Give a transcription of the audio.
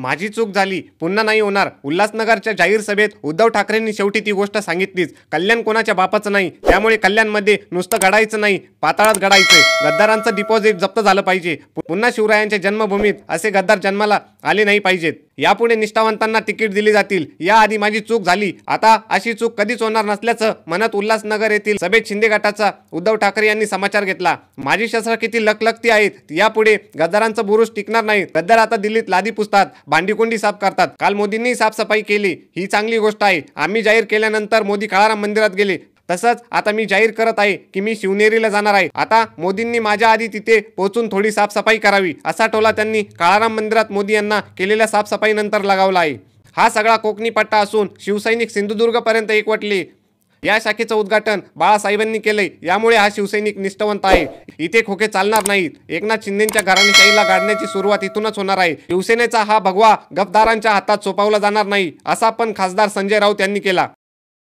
माझी चूक झाली, पुन्हा नाही होणार. उल्हासनगरच्या जाहीर सभेत उद्धव ठाकरेंनी शेवटी ती गोष्ट सांगितलीच. कल्याण कोणाच्या बापाचं नाही, त्यामुळे कल्याणमध्ये नुसतं घडायचं नाही, पाताळात घडायचंय. गद्दारांचं डिपॉझिट जप्त झालं पाहिजे. पुन्हा शिवरायांच्या जन्मभूमीत असे गद्दार जन्माला आले नाही पाहिजेत. यापुढे निष्ठावंतांना तिकीट दिली जातील. याआधी माझी चूक झाली, आता अशी चूक कधीच होणार नसल्याचं म्हणत उल्हासनगर येथील सभेत शिंदे गटाचा उद्धव ठाकरे यांनी समाचार घेतला. माझी शस्त्र किती लखलखती आहेत, यापुढे गद्दारांचं बुरुज टिकणार नाही. गद्दार आता दिल्लीत लादी पुसतात, भांडीकुंडी साफ करतात. काल मोदींनी साफसफाई केली, ही चांगली गोष्ट आहे. आम्ही जाहीर केल्यानंतर मोदी काळाराम मंदिरात गेले. तसंच आता मी जाहीर करत आहे की मी शिवनेरीला जाणार आहे. आता मोदींनी माझ्या आधी तिथे पोहोचून थोडी साफसफाई करावी, असा टोला त्यांनी काळाराम मंदिरात मोदी यांना केलेल्या साफसफाईनंतर लगावला आहे. हा सगळा कोकणी पट्टा असून शिवसैनिक सिंधुदुर्गपर्यंत एकवटले. या शाखेचं उद्घाटन बाळासाहेबांनी केलंय. यामुळे हा शिवसैनिक निष्ठावंत आहे. इथे खोके चालणार नाहीत. एकनाथ शिंदेच्या घराणेशाहीला गाडण्याची सुरुवात इथूनच होणार आहे. शिवसेनेचा हा भगवा गफदारांच्या हातात सोपवला जाणार नाही, असा पण खासदार संजय राऊत यांनी केला.